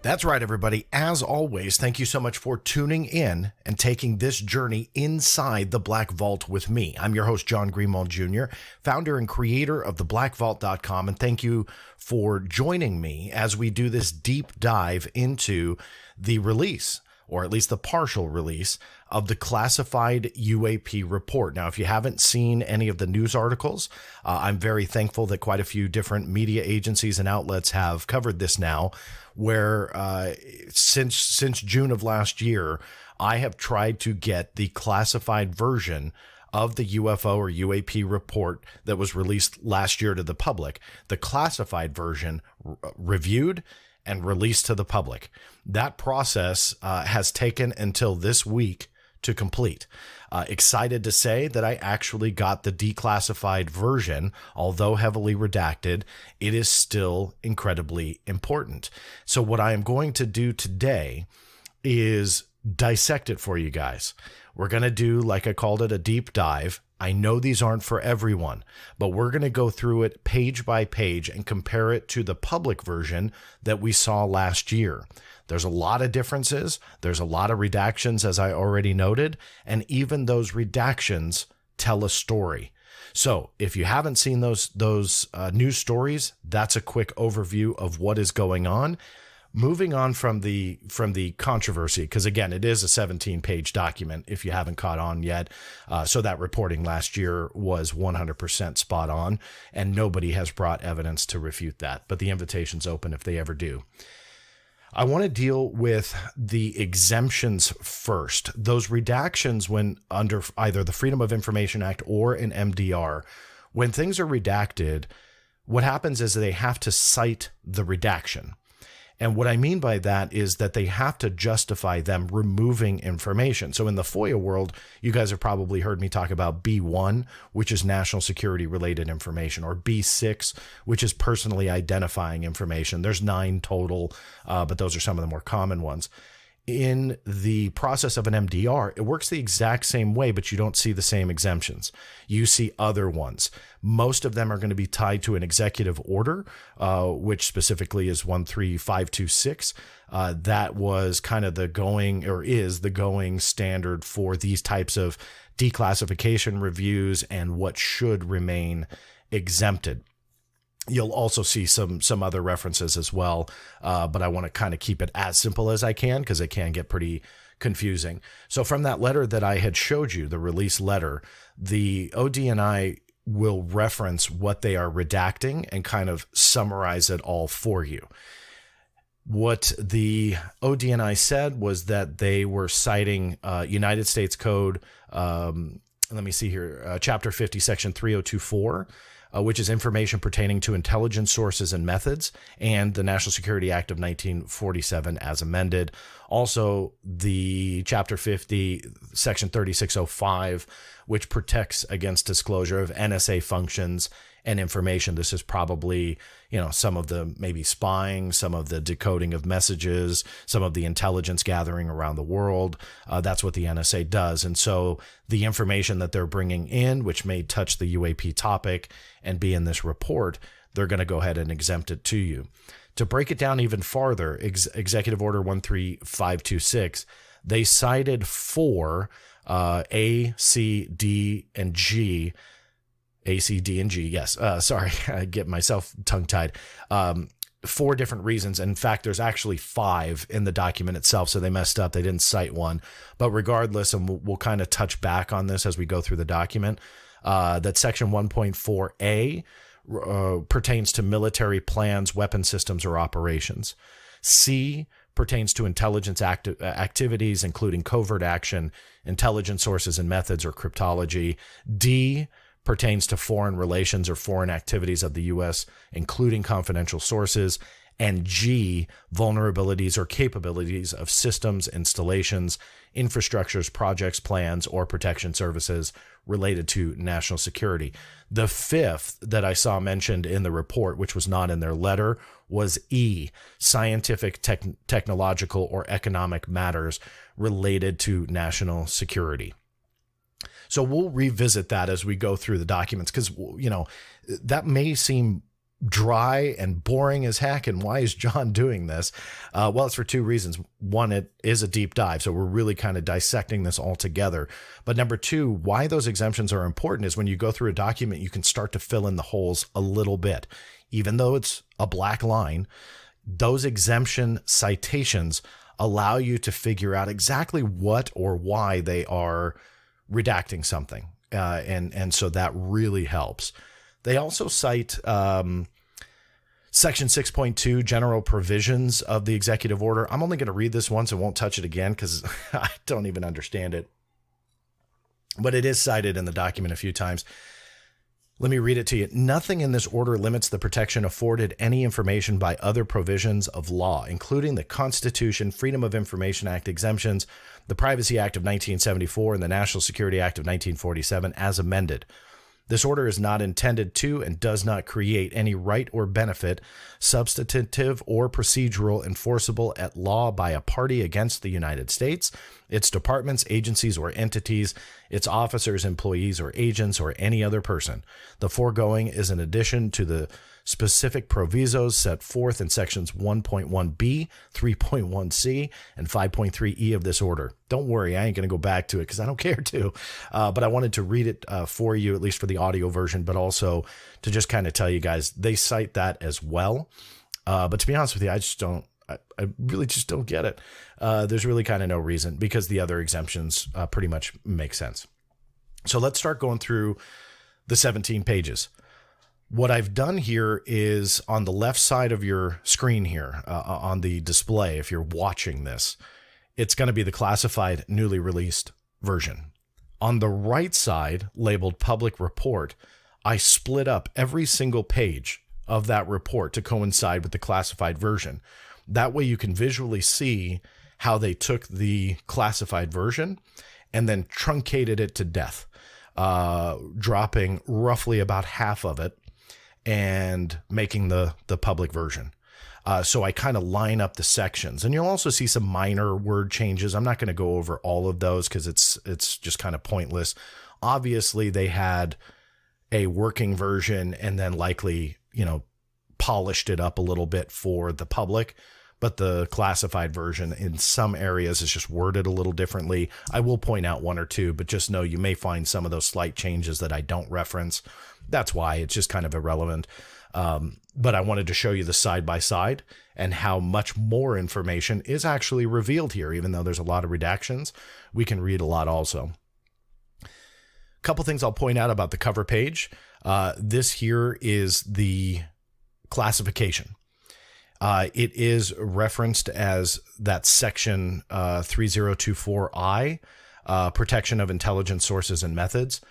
That's right, everybody. As always, thank you so much for tuning in and taking this journey inside the Black Vault with me. I'm your host, John Greenwald Jr., founder and creator of theblackvault.com, and thank you for joining me as we do this deep dive into the release, or at least the partial release, of the classified UAP report. Now, if you haven't seen any of the news articles, I'm very thankful that quite a few different media agencies and outlets have covered this now, where since June of last year, I have tried to get the classified version of the UFO or UAP report that was released last year to the public, the classified version reviewed and released to the public. That process has taken until this week to complete. Excited to say that I actually got the declassified version, although heavily redacted. It is still incredibly important. So what I am going to do today is dissect it for you guys. We're going to do, like I called it, a deep dive. I know these aren't for everyone, but we're going to go through it page by page and compare it to the public version that we saw last year. There's a lot of differences. There's a lot of redactions, as I already noted, and even those redactions tell a story. So if you haven't seen those news stories, that's a quick overview of what is going on. Moving on from the controversy, because again, it is a 17-page document if you haven't caught on yet. So that reporting last year was 100% spot on, and nobody has brought evidence to refute that. But the invitation's open if they ever do. I want to deal with the exemptions first. Those redactions when under either the Freedom of Information Act or an MDR, when things are redacted, what happens is they have to cite the redaction. And what I mean by that is that they have to justify them removing information. So in the FOIA world, you guys have probably heard me talk about B1, which is national security related information, or B6, which is personally identifying information. There's 9 total, but those are some of the more common ones. In the process of an MDR, it works the exact same way, but you don't see the same exemptions. You see other ones. Most of them are going to be tied to an executive order, which specifically is 13526. That was kind of the going, or is the going standard for these types of declassification reviews and what should remain exempted. You'll also see some other references as well, but I want to kind of keep it as simple as I can because it can get pretty confusing. So from that letter that I had showed you, the release letter, the ODNI will reference what they are redacting and kind of summarize it all for you. What the ODNI said was that they were citing United States Code, let me see here, Chapter 50, Section 3024, which is information pertaining to intelligence sources and methods, and the National Security Act of 1947 as amended. Also, the Chapter 50, Section 3605, which protects against disclosure of NSA functions and information. This is probably, some of the maybe spying, some of the decoding of messages, some of the intelligence gathering around the world. That's what the NSA does. And so the information that they're bringing in, which may touch the UAP topic and be in this report, they're going to go ahead and exempt it to you. To break it down even farther, Executive Order 13526, they cited 4 A, C, D, and G. A, C, D, and G. Yes. Sorry, I get myself tongue-tied. 4 different reasons. In fact, there's actually 5 in the document itself, so they messed up. They didn't cite one. But regardless, and we'll kind of touch back on this as we go through the document, that Section 1.4A pertains to military plans, weapon systems, or operations. C pertains to intelligence activities, including covert action, intelligence sources and methods, or cryptology. D pertains to foreign relations or foreign activities of the U.S., including confidential sources. And G, vulnerabilities or capabilities of systems, installations, infrastructures, projects, plans, or protection services related to national security. The 5th that I saw mentioned in the report, which was not in their letter, was E, scientific, technological, or economic matters related to national security. So we'll revisit that as we go through the documents because, that may seem dry and boring as heck. And why is John doing this? Well, it's for two reasons. One, it is a deep dive, so we're really kind of dissecting this all together. But number two, why those exemptions are important is when you go through a document, you can start to fill in the holes a little bit. Even though it's a black line, those exemption citations allow you to figure out exactly what or why they are redacting something. And so that really helps. They also cite Section 6.2, general provisions of the executive order. I'm only going to read this once and won't touch it again because I don't even understand it. But it is cited in the document a few times. Let me read it to you. Nothing in this order limits the protection afforded any information by other provisions of law, including the Constitution, Freedom of Information Act exemptions, the Privacy Act of 1974, and the National Security Act of 1947 as amended. This order is not intended to and does not create any right or benefit, substantive or procedural, enforceable at law by a party against the United States, its departments, agencies, or entities, its officers, employees, or agents, or any other person. The foregoing is in addition to the specific provisos set forth in sections 1.1b, 3.1c, and 5.3e of this order. Don't worry, I ain't going to go back to it because I don't care to, but I wanted to read it for you, at least for the audio version, but also to just kind of tell you guys, they cite that as well. But to be honest with you, I really just don't get it. There's really kind of no reason because the other exemptions pretty much make sense. So let's start going through the 17 pages. What I've done here is on the left side of your screen here on the display, if you're watching this, it's going to be the classified newly released version. On the right side, labeled public report, I split up every single page of that report to coincide with the classified version. That way you can visually see how they took the classified version and then truncated it to death, dropping roughly about half of it and making the public version. So I kind of line up the sections, and you'll also see some minor word changes. I'm not going to go over all of those because it's just kind of pointless. Obviously, they had a working version and then likely, polished it up a little bit for the public, but the classified version in some areas is just worded a little differently. I will point out one or two, but just know you may find some of those slight changes that I don't reference. That's why it's just kind of irrelevant. But I wanted to show you the side by side and how much more information is actually revealed here. Even though there's a lot of redactions, we can read a lot also. A couple things I'll point out about the cover page. This here is the classification. It is referenced as that section 3024I, protection of intelligence sources and methods.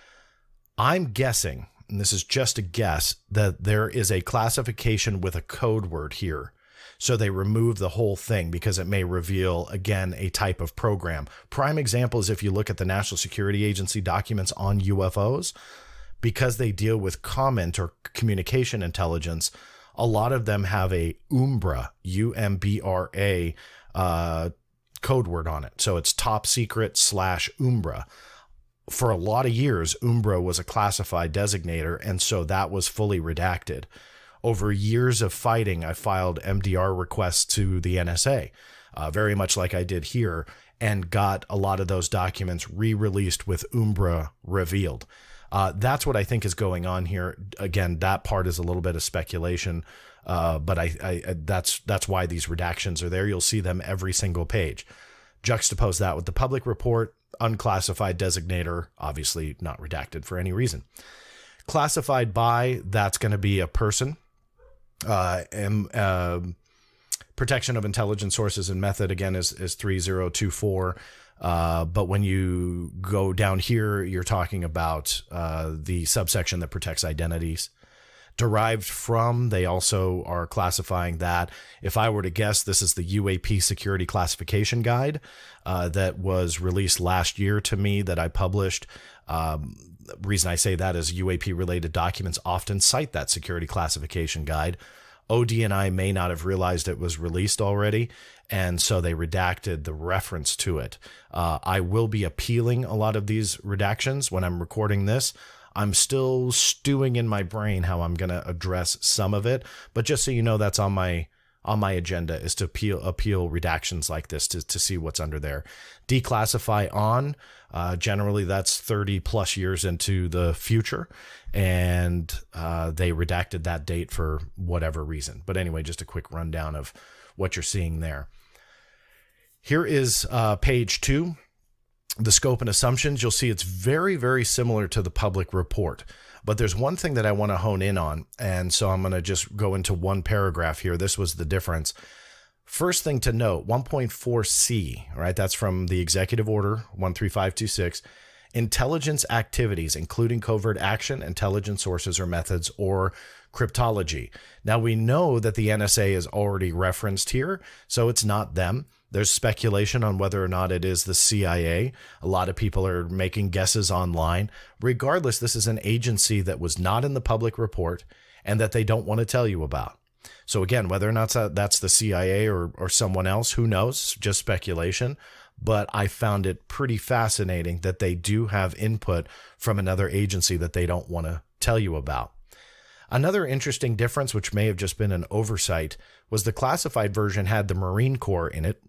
I'm guessing, and this is just a guess, that there is a classification with a code word here. So they remove the whole thing because it may reveal, again, a type of program. Prime example is if you look at the National Security Agency documents on UFOs, because they deal with comment or communication intelligence, a lot of them have a UMBRA, UMBRA, code word on it. So it's top secret / UMBRA. For a lot of years, UMBRA was a classified designator, and so that was fully redacted. Over years of fighting, I filed MDR requests to the NSA, very much like I did here, and got a lot of those documents re-released with UMBRA revealed. That's what I think is going on here. Again, that part is a little bit of speculation, but that's why these redactions are there. You'll see them every single page. Juxtapose that with the public report, unclassified designator, obviously not redacted for any reason. Classified by, that's going to be a person. Protection of intelligence sources and method, again, is 3024. But when you go down here, you're talking about the subsection that protects identities. Derived from, they also are classifying that. If I were to guess, this is the UAP Security Classification Guide that was released last year to me that I published. Reason I say that is UAP-related documents often cite that Security Classification Guide. OD&I may not have realized it was released already, and so they redacted the reference to it. I will be appealing a lot of these redactions when I'm recording this. I'm still stewing in my brain how I'm going to address some of it. But just so you know, that's on my agenda, is to appeal redactions like this to see what's under there. Declassify on, generally that's 30 plus years into the future, and they redacted that date for whatever reason. But anyway, just a quick rundown of what you're seeing there. Here is page 2, the scope and assumptions. You'll see it's very, very similar to the public report. But there's one thing that I want to hone in on, and so I'm going to just go into one paragraph here. This was the difference. First thing to note, 1.4c, right? That's from the Executive Order 13526. Intelligence activities, including covert action, intelligence sources or methods, or cryptology. Now, we know that the NSA is already referenced here, so it's not them. There's speculation on whether or not it is the CIA. A lot of people are making guesses online. Regardless, this is an agency that was not in the public report and that they don't want to tell you about. So again, whether or not that's the CIA or someone else, who knows, just speculation. But I found it pretty fascinating that they do have input from another agency that they don't want to tell you about. Another interesting difference, which may have just been an oversight, was the classified version had the Marine Corps in it,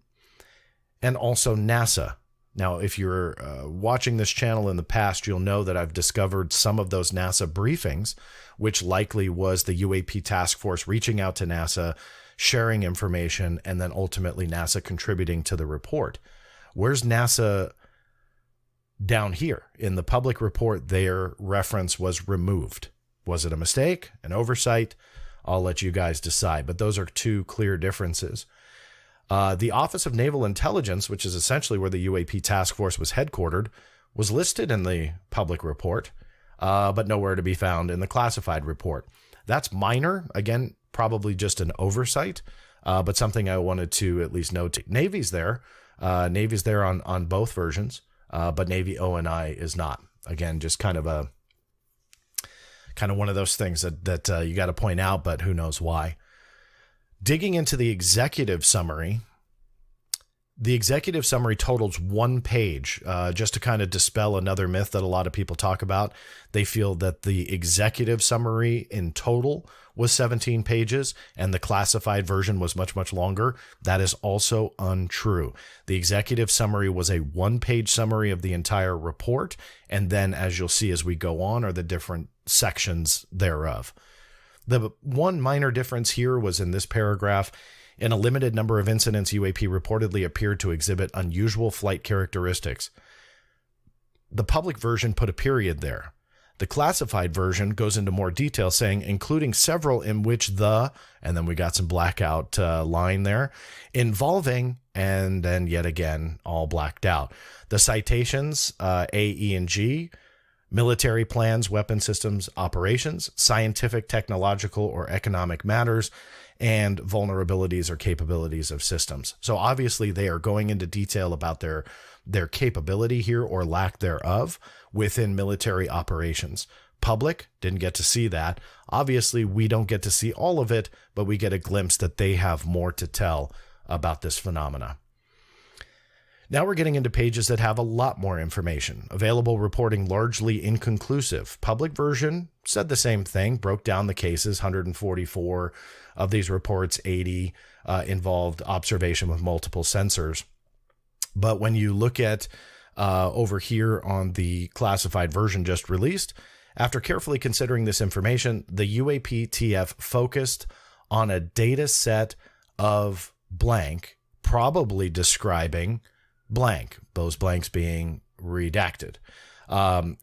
and also NASA. Now, if you're watching this channel in the past, you'll know that I've discovered some of those NASA briefings, which likely was the UAP task force reaching out to NASA, sharing information, and then ultimately NASA contributing to the report. Where's NASA down here? In the public report, their reference was removed. Was it a mistake, an oversight? I'll let you guys decide, but those are two clear differences. The Office of Naval Intelligence, which is essentially where the UAP task force was headquartered, was listed in the public report, but nowhere to be found in the classified report. That's minor. Again, probably just an oversight, but something I wanted to at least note. Navy's there. Navy's there on both versions, but Navy O&I is not. Again, just kind of one of those things that you got to point out, but who knows why. Digging into the executive summary totals 1 page, just to kind of dispel another myth that a lot of people talk about. They feel that the executive summary in total was 17 pages and the classified version was much, much longer. That is also untrue. The executive summary was a 1-page summary of the entire report. And then, as you'll see as we go on, are the different sections thereof. The one minor difference here was in this paragraph. In a limited number of incidents, UAP reportedly appeared to exhibit unusual flight characteristics. The public version put a period there. The classified version goes into more detail, saying, including several in which the, and then we got some blackout line there, involving, and then yet again, all blacked out. The citations, A, E, and G, military plans, weapon systems, operations, scientific, technological, or economic matters, and vulnerabilities or capabilities of systems. So obviously they are going into detail about their capability here or lack thereof within military operations. Public didn't get to see that. Obviously, we don't get to see all of it, but we get a glimpse that they have more to tell about this phenomena. Now we're getting into pages that have a lot more information. Available reporting largely inconclusive. Public version said the same thing, broke down the cases, 144 of these reports, 80 involved observation with multiple sensors. But when you look at over here on the classified version just released, after carefully considering this information, the UAPTF focused on a data set of blank, probably describing blank, those blanks being redacted.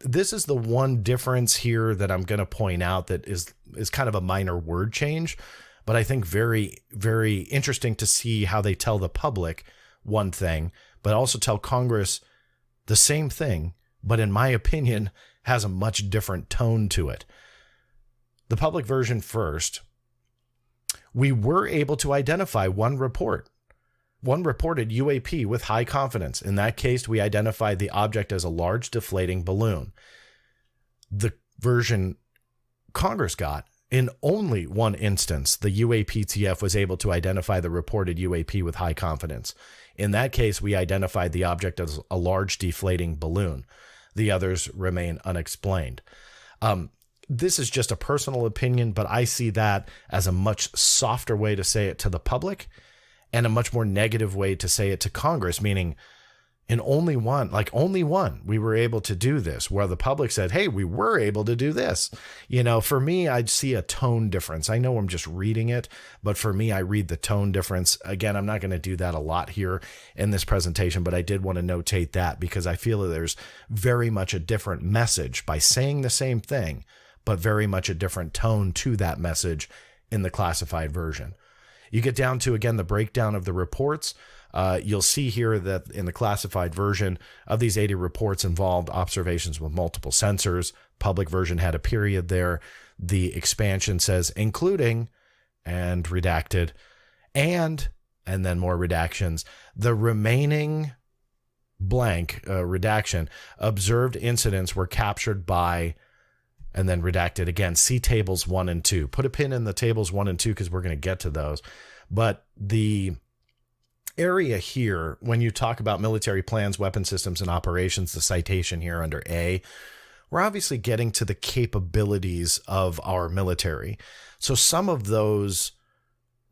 This is the one difference here that I'm going to point out that is kind of a minor word change, but I think very, very interesting to see how they tell the public one thing, but also tell Congress the same thing, but in my opinion, has a much different tone to it. The public version first. We were able to identify one reported UAP with high confidence. In that case, we identified the object as a large deflating balloon. The version Congress got, in only one instance, the UAPTF was able to identify the reported UAP with high confidence. In that case, we identified the object as a large deflating balloon. The others remain unexplained. This is just a personal opinion, but I see that as a much softer way to say it to the public and a much more negative way to say it to Congress, meaning in only one, we were able to do this, where the public said, hey, we were able to do this. You know, for me, I'd see a tone difference. I know I'm just reading it, but for me, I read the tone difference. Again, I'm not going to do that a lot here in this presentation, but I did want to notate that because I feel that there's very much a different message by saying the same thing, but very much a different tone to that message in the classified version. You get down to, again, the breakdown of the reports. You'll see here that in the classified version of these 80 reports involved observations with multiple sensors. Public version had a period there. The expansion says including and redacted and then more redactions. The remaining blank redaction, observed incidents were captured by and then redacted again. See tables 1 and 2. Put a pin in the tables 1 and 2 because we're going to get to those. But the area here, when you talk about military plans, weapon systems, and operations, the citation here under A, we're obviously getting to the capabilities of our military. So some of those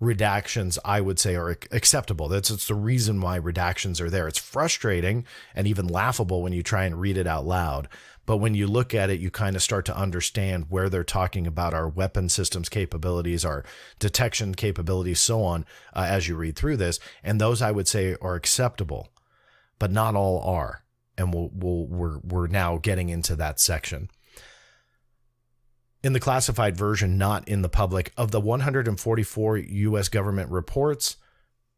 redactions, I would say, are acceptable. It's the reason why redactions are there. It's frustrating and even laughable when you try and read it out loud. But when you look at it, you kind of start to understand where they're talking about our weapon systems capabilities, our detection capabilities, so on, as you read through this. And those, I would say, are acceptable, but not all are. And we're now getting into that section. In the classified version, not in the public, of the 144 U.S. government reports,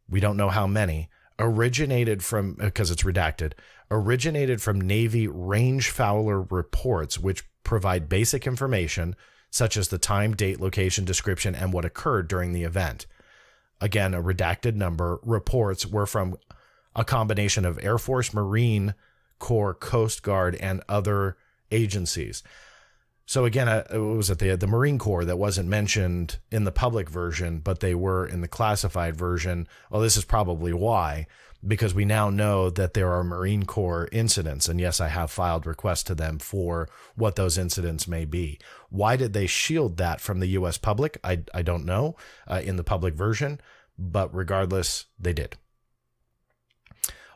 we don't know how many, originated from, because it's redacted, originated from Navy range fowler reports, which provide basic information such as the time, date, location, description, and what occurred during the event. Again, a redacted number. Reports were from a combination of Air Force, Marine Corps, Coast Guard, and other agencies. So again, it was at the Marine Corps that wasn't mentioned in the public version, but they were in the classified version. Well, this is probably why, because we now know that there are Marine Corps incidents. And yes, I have filed requests to them for what those incidents may be. Why did they shield that from the U.S. public? I don't know in the public version, but regardless, they did.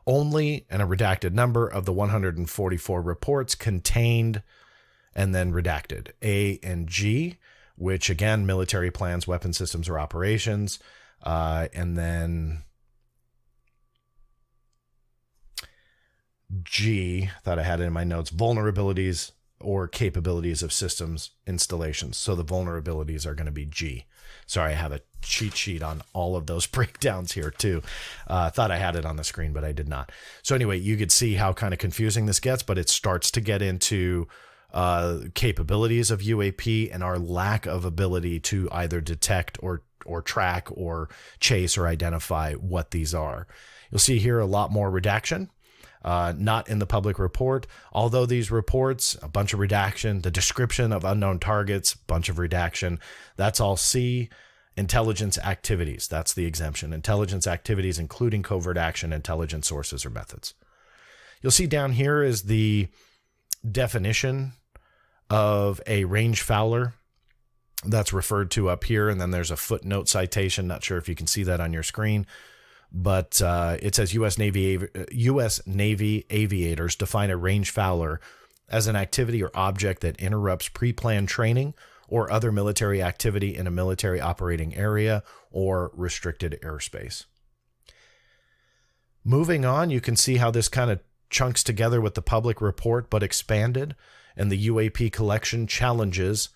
Only, and a redacted number of the 144 reports contained and then redacted A and G, which again, military plans, weapon systems, or operations. And then G, thought I had it in my notes, vulnerabilities or capabilities of systems installations. So the vulnerabilities are going to be G. Sorry, I have a cheat sheet on all of those breakdowns here too. Thought I had it on the screen, but I did not. So anyway, you could see how kind of confusing this gets, but it starts to get into capabilities of UAP and our lack of ability to either detect or track or chase or identify what these are. You'll see here a lot more redaction, not in the public report. Although these reports, a bunch of redaction, the description of unknown targets, bunch of redaction, that's all C. Intelligence activities, that's the exemption. Intelligence activities, including covert action, intelligence sources or methods. You'll see down here is the definition of a range fowler that's referred to up here. And then there's a footnote citation. Not sure if you can see that on your screen, but it says U.S. Navy aviators define a range fowler as an activity or object that interrupts pre-planned training or other military activity in a military operating area or restricted airspace. Moving on, you can see how this kind of chunks together with the public report, but expanded, and the UAP collection challenges.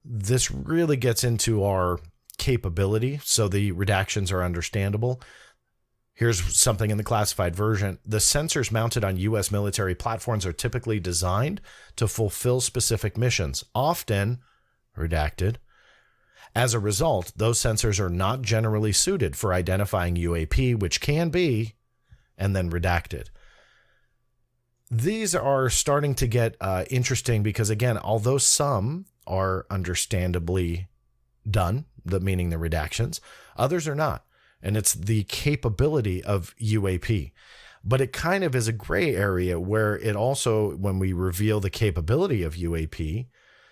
This really gets into our capability, so the redactions are understandable. Here's something in the classified version. The sensors mounted on U.S. military platforms are typically designed to fulfill specific missions, often redacted. As a result, those sensors are not generally suited for identifying UAP, which can be, and then redacted. These are starting to get interesting because, again, although some are understandably done, meaning the redactions, others are not. And it's the capability of UAP. But it kind of is a gray area where it also, when we reveal the capability of UAP,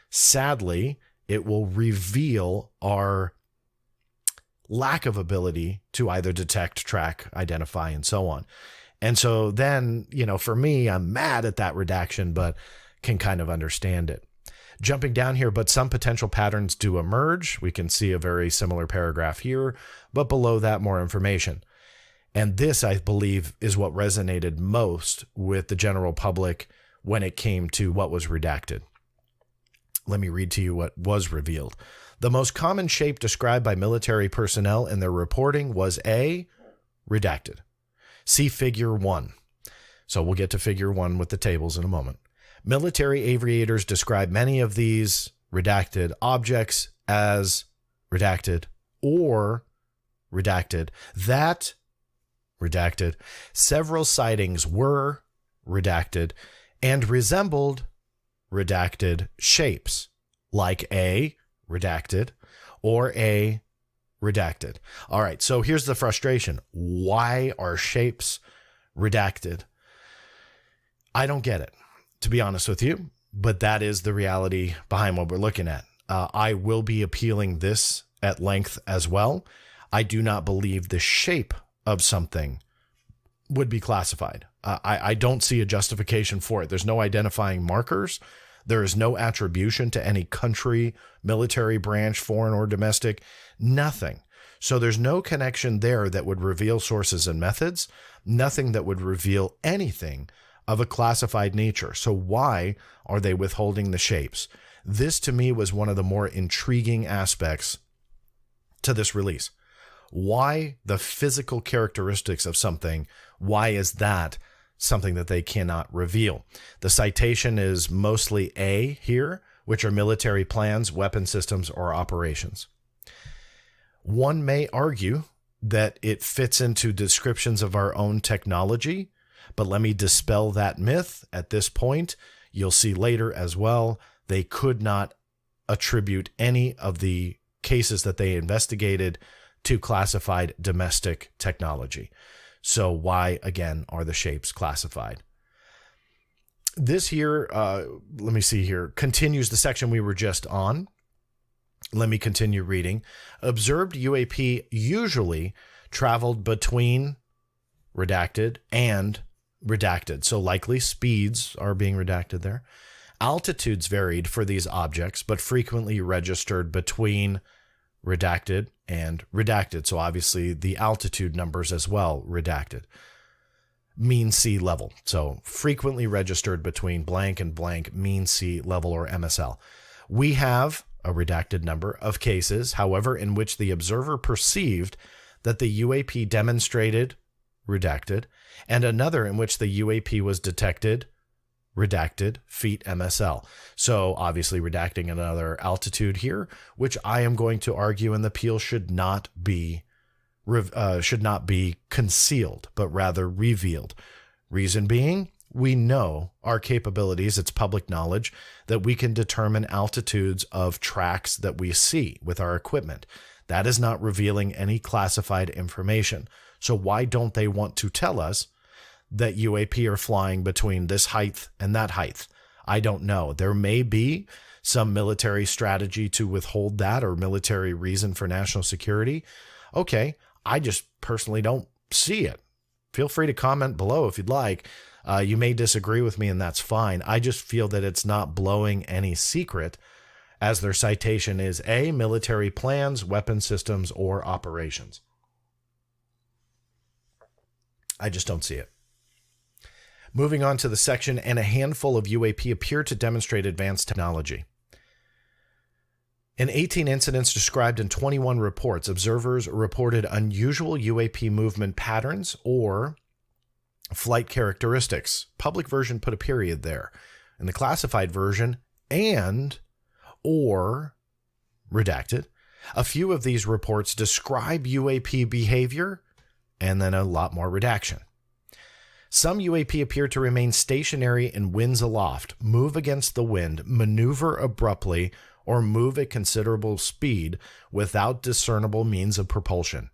Sadly, it will reveal our lack of ability to either detect, track, identify, and so on. And so then, for me, I'm mad at that redaction, but can kind of understand it. Jumping down here, but some potential patterns do emerge. We can see a very similar paragraph here, but below that, more information. And this, I believe, is what resonated most with the general public when it came to what was redacted. Let me read to you what was revealed. The most common shape described by military personnel in their reporting was A, redacted. See figure 1. So we'll get to figure 1 with the tables in a moment. Military aviators describe many of these redacted objects as redacted or redacted. That redacted. Several sightings were redacted and resembled redacted shapes, like A, redacted, or A, redacted. All right, so here's the frustration. Why are shapes redacted? I don't get it, to be honest with you, but that is the reality behind what we're looking at. I will be appealing this at length as well. I do not believe the shape of something would be classified. I don't see a justification for it. There's no identifying markers. There is no attribution to any country, military branch, foreign or domestic, nothing. So there's no connection there that would reveal sources and methods, nothing that would reveal anything of a classified nature. So why are they withholding the shapes? This to me was one of the more intriguing aspects to this release. Why the physical characteristics of something? Why is that something that they cannot reveal? The citation is mostly A here, which are military plans, weapon systems, or operations. One may argue that it fits into descriptions of our own technology, but let me dispel that myth at this point. You'll see later as well, they could not attribute any of the cases that they investigated to classified domestic technology. So why, again, are the shapes classified? This here, let me see here, continues the section we were just on. Let me continue reading. Observed UAP usually traveled between redacted and redacted. So likely speeds are being redacted there. Altitudes varied for these objects, but frequently registered between redacted and redacted. So obviously the altitude numbers as well redacted. Mean sea level. So frequently registered between blank and blank mean sea level, or MSL. We have a redacted number of cases, however, in which the observer perceived that the UAP demonstrated redacted, and another in which the UAP was detected redacted feet MSL. So obviously redacting another altitude here, which I am going to argue in the appeal should not be concealed, but rather revealed. Reason being, we know our capabilities, it's public knowledge, that we can determine altitudes of tracks that we see with our equipment. That is not revealing any classified information. So why don't they want to tell us that UAP are flying between this height and that height? I don't know. There may be some military strategy to withhold that, or military reason for national security. Okay, I just personally don't see it. Feel free to comment below if you'd like. You may disagree with me, and that's fine. I just feel that it's not blowing any secret, as their citation is A, military plans, weapon systems, or operations. I just don't see it. Moving on to the section, and a handful of UAP appear to demonstrate advanced technology. In 18 incidents described in 21 reports, observers reported unusual UAP movement patterns or flight characteristics. Public version put a period there. In the classified version, and or redacted. A few of these reports describe UAP behavior, and then a lot more redaction. Some UAP appear to remain stationary in winds aloft, move against the wind, maneuver abruptly, or move at considerable speed without discernible means of propulsion.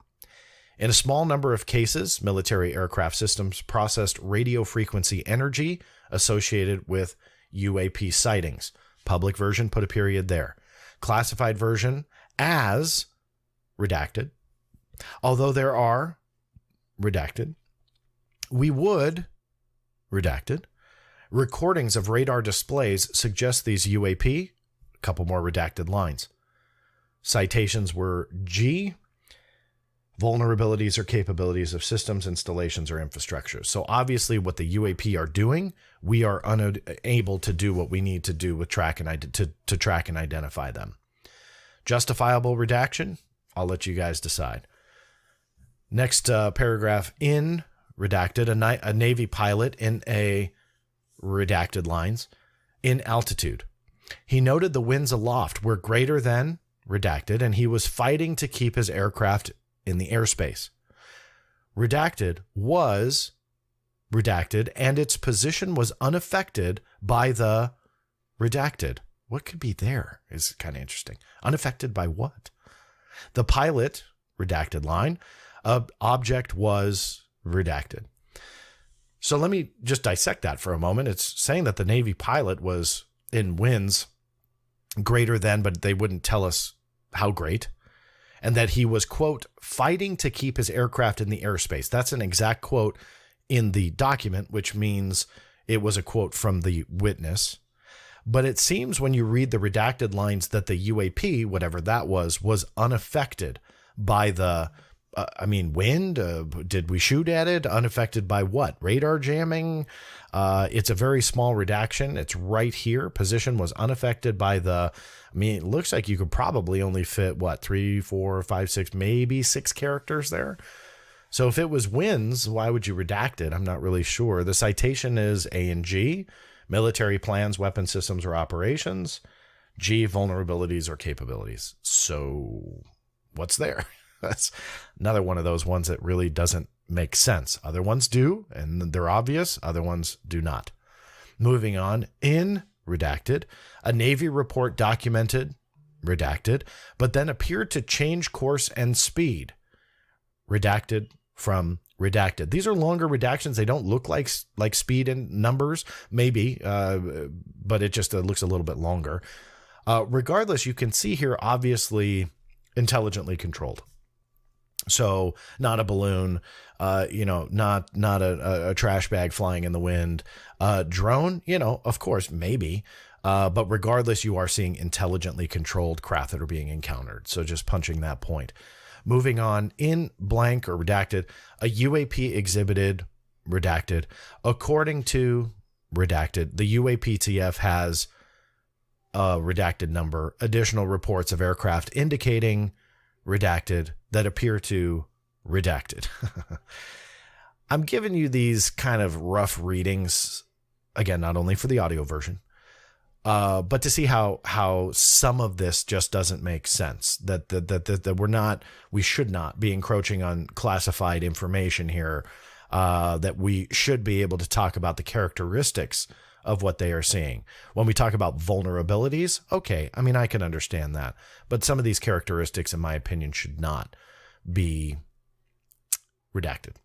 In a small number of cases, military aircraft systems processed radio frequency energy associated with UAP sightings. Public version, put a period there. Classified version as redacted. Although there are redacted, we would redacted. Recordings of radar displays suggest these UAP. A couple more redacted lines. Citations were G, vulnerabilities or capabilities of systems, installations, or infrastructure. So obviously what the UAP are doing, we are unable to do what we need to do with track and to track and identify them. Justifiable redaction, I'll let you guys decide. Next paragraph, in redacted, a Navy pilot in a redacted lines, in altitude. He noted the winds aloft were greater than redacted, and he was fighting to keep his aircraft in the airspace. Redacted was redacted, and its position was unaffected by the redacted. What could be there is kind of interesting. Unaffected by what? The pilot, redacted line, object was redacted. So let me just dissect that for a moment. It's saying that the Navy pilot was in winds greater than, but they wouldn't tell us how great, and that he was, quote, fighting to keep his aircraft in the airspace. That's an exact quote in the document, which means it was a quote from the witness. But it seems when you read the redacted lines that the UAP, whatever that was unaffected by the wind. Did we shoot at it? Unaffected by what? Radar jamming? It's a very small redaction. It's right here. Position was unaffected by the, it looks like you could probably only fit, what, 3, 4, 5, 6, maybe 6 characters there. So if it was winds, why would you redact it? I'm not really sure. The citation is A and G, military plans, weapon systems, or operations. G, vulnerabilities or capabilities. So what's there? That's another one of those ones that really doesn't make sense. Other ones do, and they're obvious. Other ones do not. Moving on, in redacted, a Navy report documented, redacted, but then appeared to change course and speed. Redacted from redacted. These are longer redactions. They don't look like speed and numbers, maybe, but it just looks a little bit longer. Regardless, you can see here, obviously, intelligently controlled. So not a balloon, not a trash bag flying in the wind, drone, of course, maybe. But regardless, you are seeing intelligently controlled craft that are being encountered. So just punching that point. Moving on, in blank or redacted, a UAP exhibited, redacted. According to redacted, the UAPTF has a redacted number, additional reports of aircraft indicating redacted that appear to redacted. I'm giving you these kind of rough readings, again, not only for the audio version, but to see how some of this just doesn't make sense, that we should not be encroaching on classified information here, that we should be able to talk about the characteristics of what they are seeing. When we talk about vulnerabilities, okay, I can understand that, but some of these characteristics, in my opinion, should not be redacted.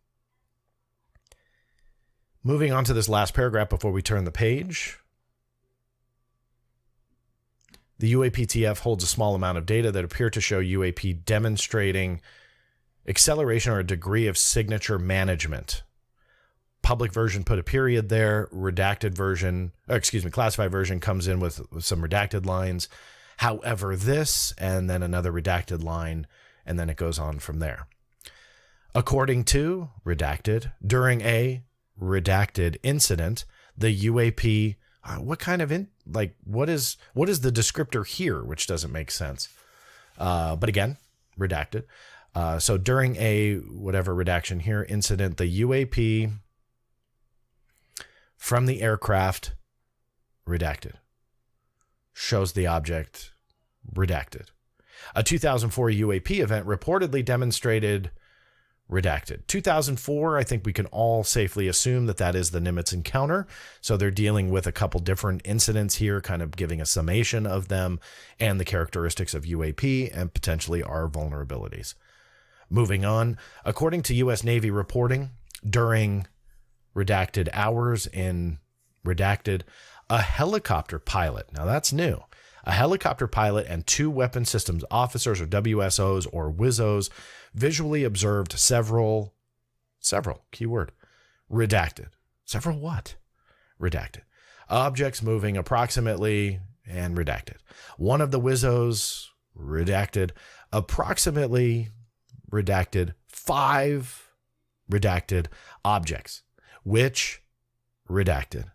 Moving on to this last paragraph before we turn the page. The UAPTF holds a small amount of data that appear to show UAP demonstrating acceleration or a degree of signature management. Public version, put a period there. Redacted version, classified version comes in with some redacted lines. However, this, and then another redacted line, and then it goes on from there. According to redacted, during a redacted incident, the UAP, what is the descriptor here, which doesn't make sense. But again, redacted. So during a whatever redaction here, incident, the UAP from the aircraft, redacted. Shows the object, redacted. A 2004 UAP event reportedly demonstrated, redacted. 2004, I think we can all safely assume that is the Nimitz encounter. So they're dealing with a couple different incidents here, kind of giving a summation of them and the characteristics of UAP and potentially our vulnerabilities. Moving on, according to U.S. Navy reporting, during redacted hours in redacted, A helicopter pilot, now that's new. A helicopter pilot and 2 weapon systems officers, or WSOs or WISOs, visually observed several, keyword, redacted. Several what? Redacted. Objects moving approximately, and redacted. One of the WISOs, redacted. Approximately, redacted. 5 redacted objects, which, redacted.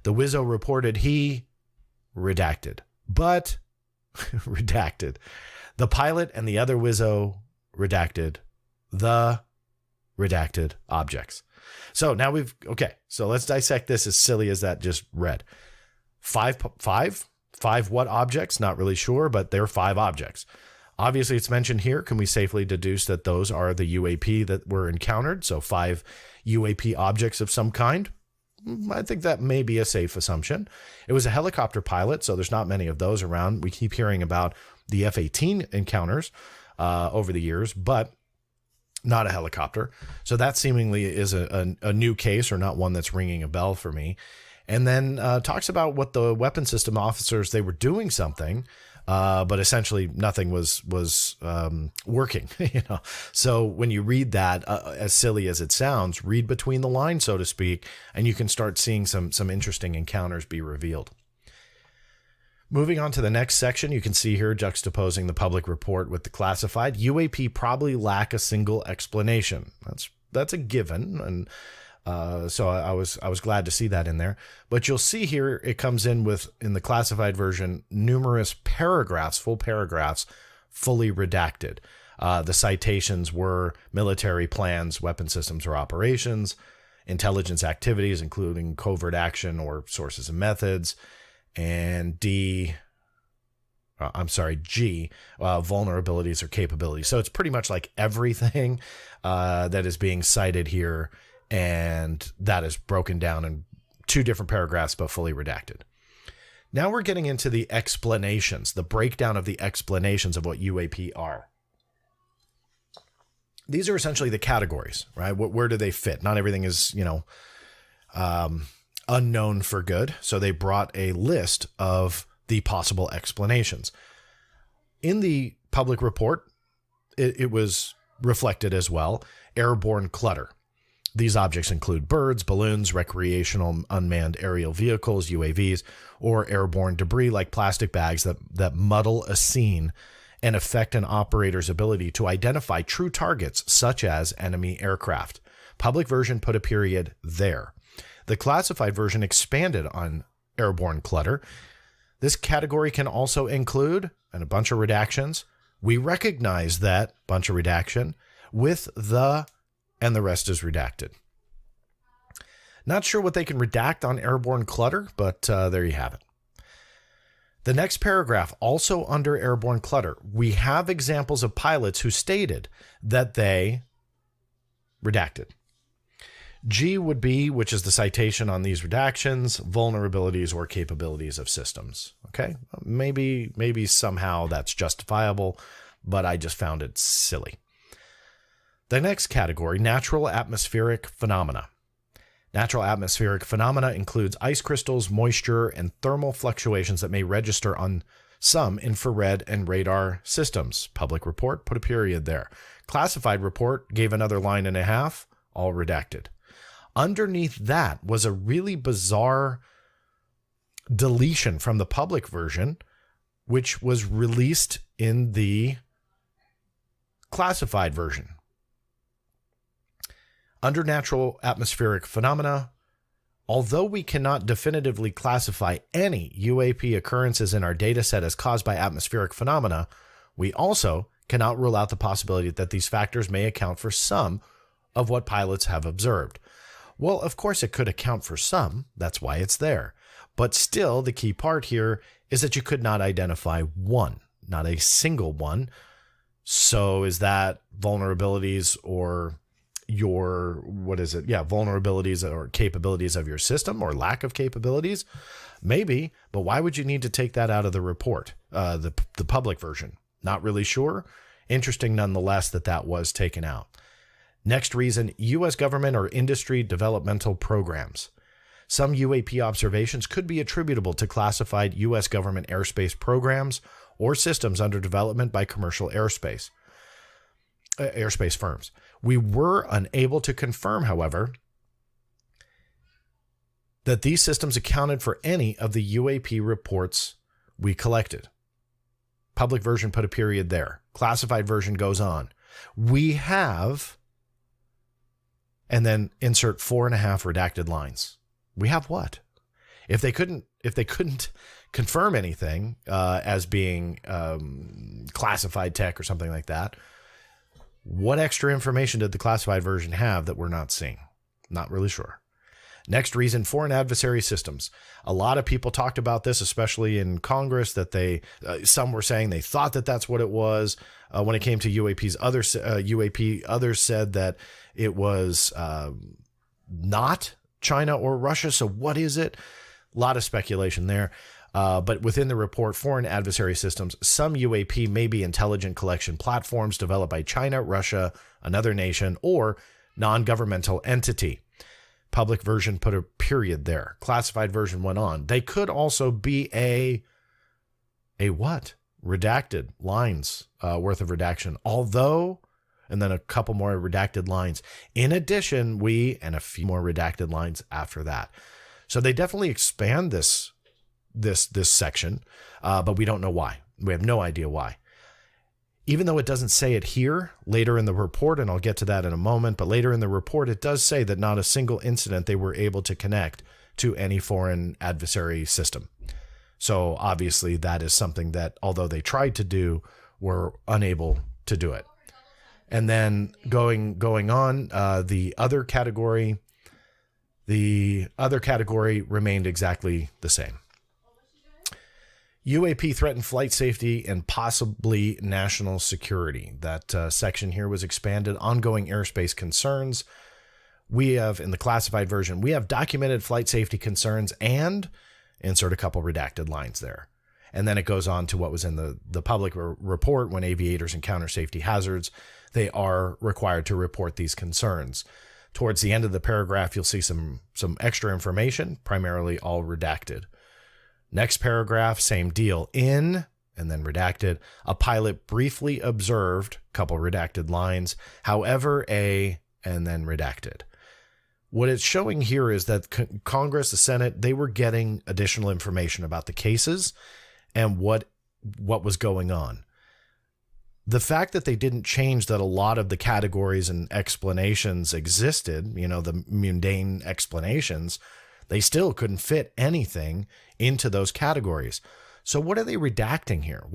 The WISO reported he, redacted, but, redacted. The pilot and the other WISO, redacted. The, redacted objects. So now so let's dissect this as silly as that just read. Five what objects? Not really sure, but there are 5 objects. Obviously, it's mentioned here. Can we safely deduce that those are the UAP that were encountered? So 5 UAP objects of some kind? I think that may be a safe assumption. It was a helicopter pilot, so there's not many of those around. We keep hearing about the F-18 encounters over the years, but not a helicopter. So that seemingly is a new case, or not one that's ringing a bell for me. And then talks about what the weapon system officers, they were doing something, but essentially nothing was working. So when you read that, as silly as it sounds, read between the lines, so to speak, and you can start seeing some interesting encounters be revealed. Moving on to the next section, you can see here juxtaposing the public report with the classified. UAP probably lack a single explanation. That's a given, and so I was glad to see that in there. But you'll see here it comes in the classified version, numerous paragraphs, full paragraphs, fully redacted. The citations were military plans, weapon systems or operations, intelligence activities, including covert action or sources and methods, and G, vulnerabilities or capabilities. So it's pretty much like everything that is being cited here, and that is broken down in 2 different paragraphs, but fully redacted. Now we're getting into the explanations, the breakdown of the explanations of what UAP are. These are essentially the categories, right? Where do they fit? Not everything is, unknown for good. So they brought a list of the possible explanations. In the public report, it was reflected as well. Airborne clutter. These objects include birds, balloons, recreational unmanned aerial vehicles, UAVs, or airborne debris like plastic bags that muddle a scene and affect an operator's ability to identify true targets, such as enemy aircraft. Public version put a period there. The classified version expanded on airborne clutter. This category can also include, and a bunch of redactions, we recognize that, bunch of redaction, with the, and the rest is redacted. Not sure what they can redact on airborne clutter, but there you have it. The next paragraph, also under airborne clutter, we have examples of pilots who stated that they redacted. G would be, which is the citation on these redactions, vulnerabilities or capabilities of systems. Okay, maybe somehow that's justifiable, but I just found it silly. The next category, natural atmospheric phenomena. Natural atmospheric phenomena includes ice crystals, moisture, and thermal fluctuations that may register on some infrared and radar systems. Public report, put a period there. Classified report gave another line and a half, all redacted. Underneath that was a really bizarre deletion from the public version, which was released in the classified version. Under natural atmospheric phenomena, although we cannot definitively classify any UAP occurrences in our data set as caused by atmospheric phenomena, we also cannot rule out the possibility that these factors may account for some of what pilots have observed. Well, of course it could account for some, that's why it's there. But still, the key part here is that you could not identify one, not a single one. So is that vulnerabilities or your, vulnerabilities or capabilities of your system or lack of capabilities? Maybe, but why would you need to take that out of the report, the public version? Not really sure. Interesting nonetheless that was taken out. Next reason, U.S. government or industry developmental programs. Some UAP observations could be attributable to classified U.S. government airspace programs or systems under development by commercial airspace firms. We were unable to confirm, however, that these systems accounted for any of the UAP reports we collected. Public version put a period there. Classified version goes on. We have, and then insert 4.5 redacted lines. We have what? If they couldn't confirm anything as being classified tech or something like that, what extra information did the classified version have that we're not seeing? Not really sure. Next reason, foreign adversary systems. A lot of people talked about this, especially in Congress, that some were saying they thought that that's what it was. When it came to UAPs, others said that it was not China or Russia. So what is it? A lot of speculation there. But within the report, foreign adversary systems, some UAP may be intelligent collection platforms developed by China, Russia, another nation, or non-governmental entity. Public version put a period there. Classified version went on. They could also be a what? Redacted lines worth of redaction. Although, and then a couple more redacted lines. In addition, and a few more redacted lines after that. So they definitely expand this section, but we don't know why. We have no idea why. Even though it doesn't say it here, later in the report, and I'll get to that in a moment, but later in the report, it does say that not a single incident they were able to connect to any foreign adversary system. So obviously that is something that, although they tried to do, were unable to do it. And then going on, the other category remained exactly the same. UAP threatened flight safety and possibly national security. That section here was expanded. Ongoing airspace concerns. We have, in the classified version, we have documented flight safety concerns and insert a couple redacted lines there. And then it goes on to what was in the public report. When aviators encounter safety hazards, they are required to report these concerns. Towards the end of the paragraph, you'll see some extra information, primarily all redacted. Next paragraph, same deal. And then redacted. A pilot briefly observed, couple redacted lines. However, and then redacted. What it's showing here is that Congress, the Senate, they were getting additional information about the cases and what was going on. The fact that they didn't change that a lot of the categories and explanations existed, the mundane explanations, they still couldn't fit anything into those categories. So what are they redacting here?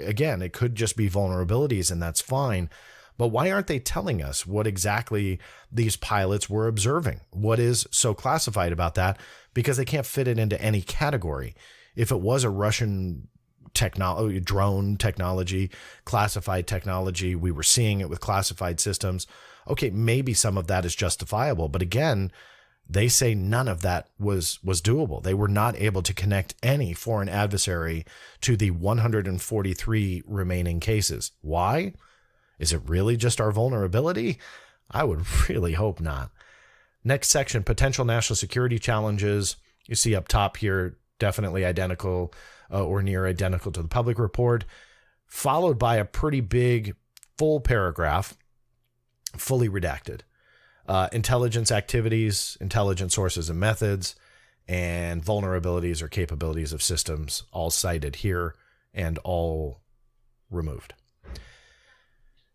Again, it could just be vulnerabilities, and that's fine. But why aren't they telling us what exactly these pilots were observing? What is so classified about that? Because they can't fit it into any category. If it was a Russian drone technology, classified technology, we were seeing it with classified systems. Okay, maybe some of that is justifiable. But again, they say none of that was doable. They were not able to connect any foreign adversary to the 143 remaining cases. Why? Is it really just our vulnerability? I would really hope not. Next section, potential national security challenges. You see up top here, definitely identical or near identical to the public report, followed by a pretty big full paragraph, fully redacted. Intelligence activities, intelligence sources and methods, and vulnerabilities or capabilities of systems, all cited here and all removed.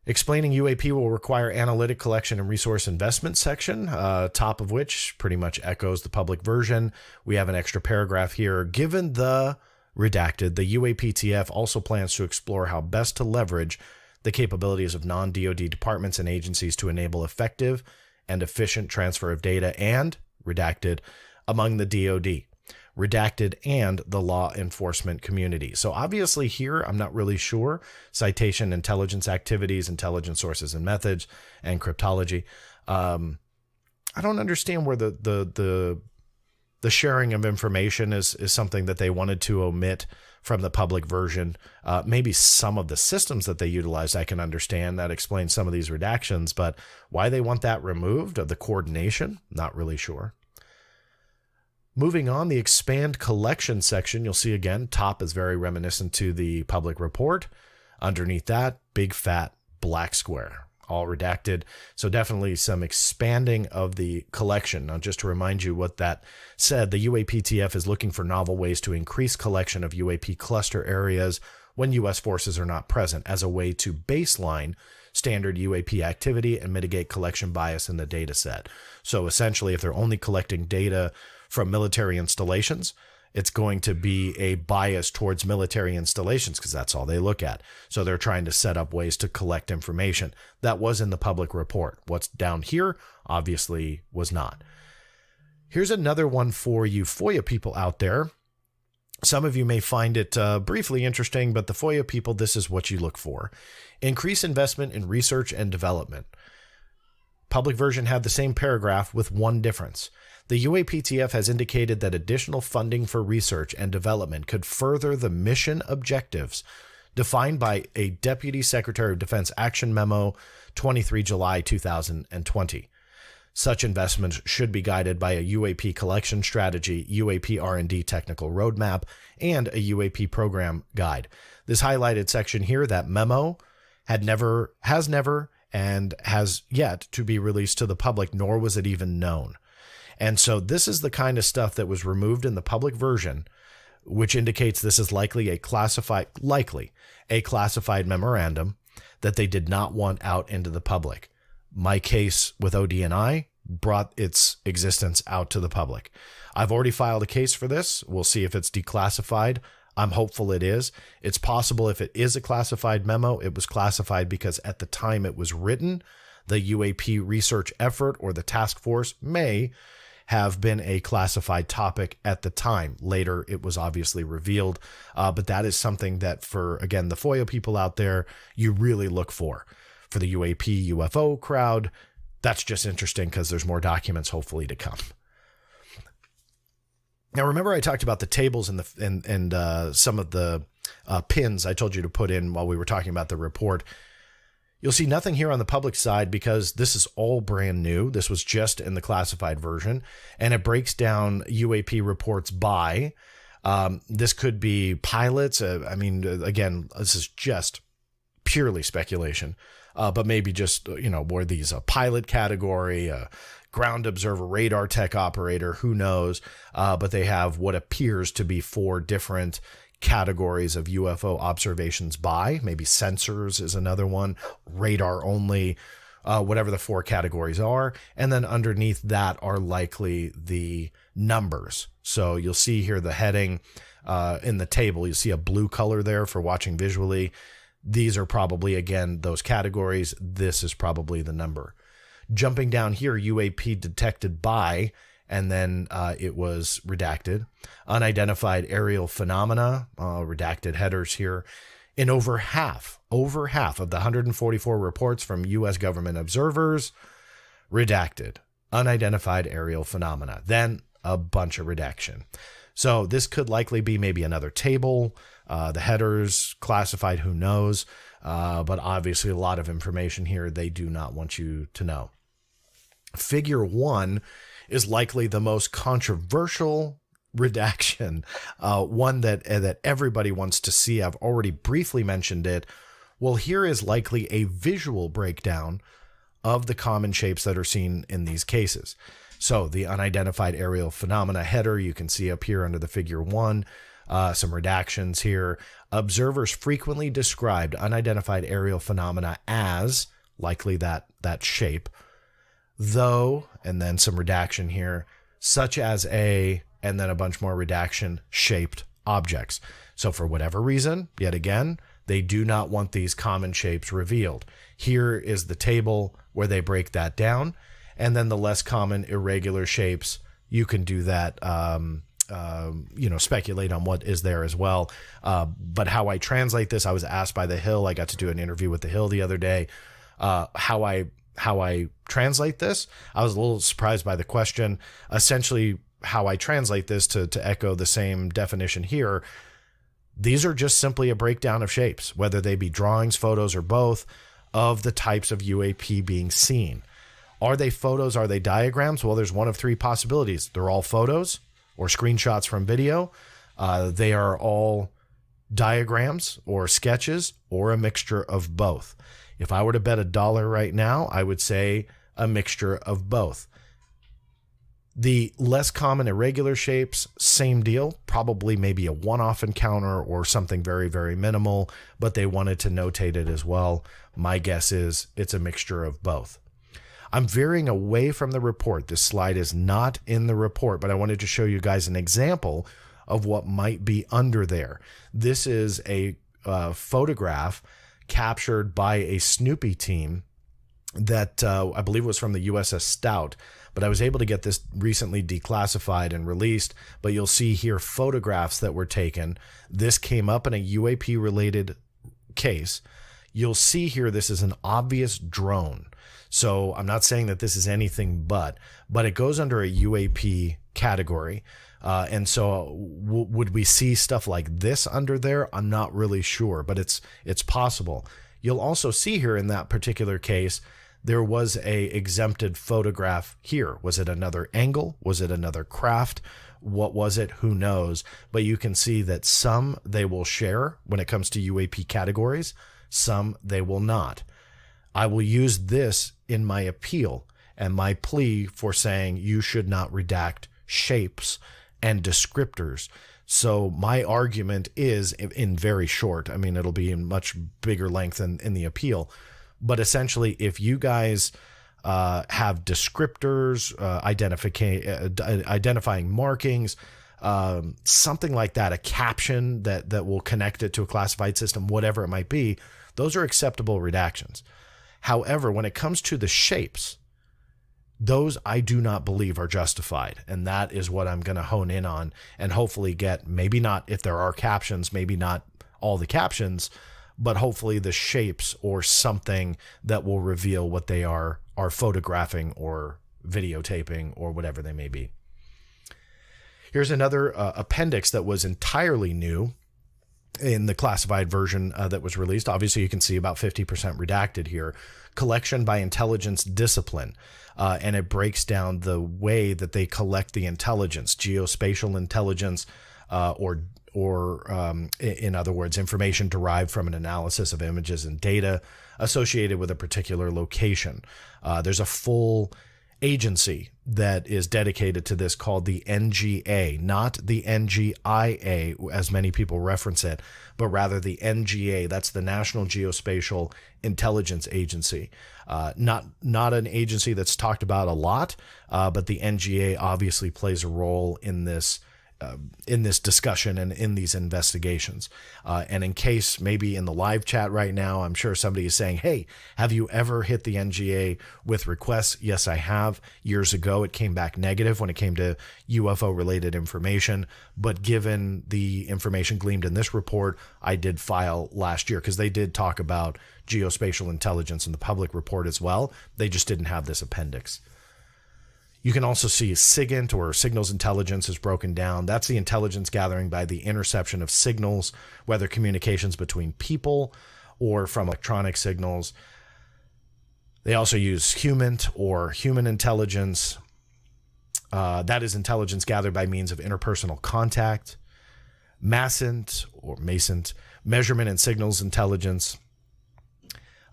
Explaining UAP will require analytic collection and resource investment section, top of which pretty much echoes the public version. We have an extra paragraph here. Given the redacted, the UAPTF also plans to explore how best to leverage the capabilities of non-DoD departments and agencies to enable effective and efficient transfer of data and, redacted, among the DoD, redacted, and the law enforcement community. So obviously here, I'm not really sure. Citation, intelligence activities, intelligence sources and methods, and cryptology. I don't understand where the sharing of information is something that they wanted to omit from the public version. Maybe some of the systems that they utilized, I can understand. That explains some of these redactions, but why they want that removed of the coordination, not really sure. Moving on, the expand collection section, you'll see again, top is very reminiscent to the public report. Underneath that, big fat black square, all redacted. So definitely some expanding of the collection. Now, just to remind you what that said, the UAPTF is looking for novel ways to increase collection of UAP cluster areas when U.S. forces are not present as a way to baseline standard UAP activity and mitigate collection bias in the data set. So essentially, if they're only collecting data from military installations, it's going to be a bias towards military installations because that's all they look at. So they're trying to set up ways to collect information. That was in the public report. What's down here obviously was not. Here's another one for you FOIA people out there. Some of you may find it briefly interesting, but the FOIA people, this is what you look for. Increase investment in research and development. Public version had the same paragraph with one difference. The UAPTF has indicated that additional funding for research and development could further the mission objectives defined by a Deputy Secretary of Defense Action Memo 23 July 2020. Such investments should be guided by a UAP collection strategy, UAP R&D technical roadmap, and a UAP program guide. This highlighted section here, that memo, has never, and has yet to be released to the public, nor was it even known. And so this is the kind of stuff that was removed in the public version, which indicates this is likely a classified memorandum that they did not want out into the public. My case with ODNI brought its existence out to the public. I've already filed a case for this. We'll see if it's declassified. I'm hopeful it is. It's possible if it is a classified memo, it was classified because at the time it was written, the UAP research effort or the task force may have been a classified topic at the time. Later, it was obviously revealed, but that is something that for, again, the FOIA people out there, you really look for. For the UAP, UFO crowd, that's just interesting because there's more documents hopefully to come. Now, remember I talked about the tables and some of the pins I told you to put in while we were talking about the report. You'll see nothing here on the public side because this is all brand new. This was just in the classified version, and it breaks down UAP reports by. This could be pilots. I mean, again, this is just purely speculation, but maybe just, were these a pilot category, a ground observer, radar tech operator, who knows? But they have what appears to be 4 different categories of UFO observations by, maybe sensors is another one, radar only, whatever the 4 categories are. And then underneath that are likely the numbers. So you'll see here the heading in the table, you see a blue color there for watching visually. These are probably, again, those categories. This is probably the number. Jumping down here, UAP detected by, and then it was redacted. Unidentified aerial phenomena, redacted headers here. In over half of the 144 reports from U.S. government observers, redacted. Unidentified aerial phenomena. Then a bunch of redaction. So this could likely be maybe another table. The headers classified, who knows? But obviously a lot of information here they do not want you to know. Figure 1 is likely the most controversial redaction, one that everybody wants to see. I've already briefly mentioned it. Well, here is likely a visual breakdown of the common shapes that are seen in these cases. So the unidentified aerial phenomena header, you can see up here under the figure 1, some redactions here. Observers frequently described unidentified aerial phenomena as likely that shape, though, and then some redaction here, such as a, and then a bunch more redaction, shaped objects. So for whatever reason, yet again, they do not want these common shapes revealed. Here is the table where they break that down. And then the less common irregular shapes, you can do that, speculate on what is there as well. But how I translate this, I was asked by The Hill. I got to do an interview with The Hill the other day. How I translate this, I was a little surprised by the question. Essentially, how I translate this to echo the same definition here, these are just simply a breakdown of shapes, whether they be drawings, photos, or both, of the types of UAP being seen. Are they photos? Are they diagrams? Well, there's one of 3 possibilities. They're all photos, or screenshots from video. They are all diagrams or sketches or a mixture of both. If I were to bet $1 right now, I would say a mixture of both. The less common irregular shapes, same deal, probably maybe a one-off encounter or something very, very minimal, but they wanted to notate it as well. My guess is it's a mixture of both. I'm veering away from the report. This slide is not in the report, but I wanted to show you guys an example of what might be under there. This is a photograph captured by a Snoopy team that I believe was from the USS Stout, but I was able to get this recently declassified and released. But you'll see here photographs that were taken. This came up in a UAP related case. You'll see here this is an obvious drone. So I'm not saying that this is anything but it goes under a UAP category. And so would we see stuff like this under there? I'm not really sure, but it's possible. You'll also see here in that particular case, there was a exempted photograph here. Was it another angle? Was it another craft? What was it? Who knows? But you can see that some they will share when it comes to UAP categories, some they will not. I will use this in my appeal and my plea for saying you should not redact shapes and descriptors. So my argument is in very short, I mean, it'll be in much bigger length in the appeal, but essentially if you guys have descriptors, identifying markings, something like that, a caption that will connect it to a classified system, whatever it might be, those are acceptable redactions. However, when it comes to the shapes, those I do not believe are justified. And that is what I'm going to hone in on and hopefully get, maybe not if there are captions, maybe not all the captions, but hopefully the shapes or something that will reveal what they are photographing or videotaping or whatever they may be. Here's another appendix that was entirely new in the classified version that was released. Obviously, you can see about 50% redacted here. Collection by intelligence discipline. And it breaks down the way that they collect the intelligence, geospatial intelligence, or in other words, information derived from an analysis of images and data associated with a particular location. There's a full agency that is dedicated to this called the NGA, not the NGIA, as many people reference it, but rather the NGA. That's the National Geospatial Intelligence Agency. Not an agency that's talked about a lot, but the NGA obviously plays a role in this discussion and in these investigations. And in case maybe in the live chat right now, I'm sure somebody is saying, hey, have you ever hit the NGA with requests? Yes, I have. Years ago, it came back negative when it came to UFO related information. But given the information gleaned in this report, I did file last year because they did talk about geospatial intelligence in the public report as well. They just didn't have this appendix. You can also see SIGINT, or signals intelligence, is broken down. That's the intelligence gathering by the interception of signals, whether communications between people or from electronic signals. They also use HUMINT, or human intelligence. That is intelligence gathered by means of interpersonal contact. MASINT, or MASINT, measurement and signals intelligence.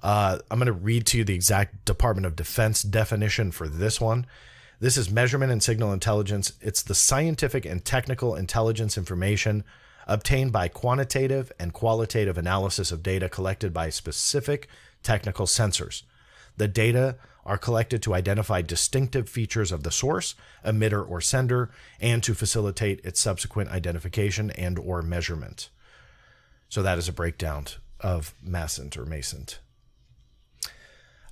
I'm going to read to you the exact Department of Defense definition for this one. This is measurement and signal intelligence. It's the scientific and technical intelligence information obtained by quantitative and qualitative analysis of data collected by specific technical sensors. The data are collected to identify distinctive features of the source, emitter, or sender, and to facilitate its subsequent identification and or measurement. So that is a breakdown of MASINT or MASINT.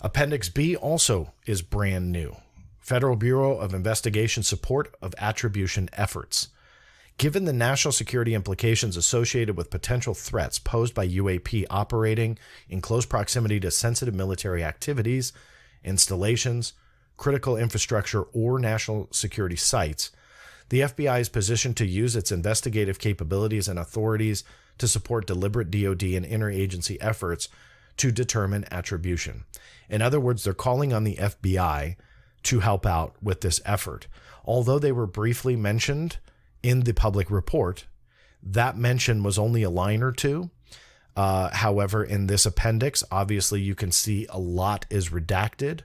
Appendix B also is brand new. Federal Bureau of Investigation Support of Attribution Efforts. Given the national security implications associated with potential threats posed by UAP operating in close proximity to sensitive military activities, installations, critical infrastructure, or national security sites, the FBI is positioned to use its investigative capabilities and authorities to support deliberate DoD and interagency efforts to determine attribution. In other words, they're calling on the FBI to help out with this effort. Although they were briefly mentioned in the public report, that mention was only a line or two. However, in this appendix, obviously you can see a lot is redacted,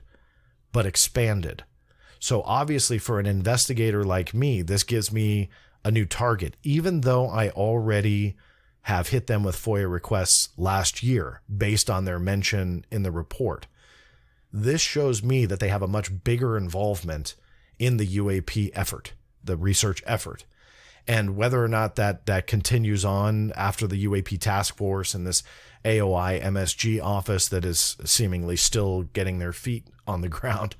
but expanded. So obviously for an investigator like me, this gives me a new target, even though I already have hit them with FOIA requests last year based on their mention in the report. This shows me that they have a much bigger involvement in the UAP effort, the research effort. And whether or not that continues on after the UAP task force and this AOI MSG office that is seemingly still getting their feet on the ground,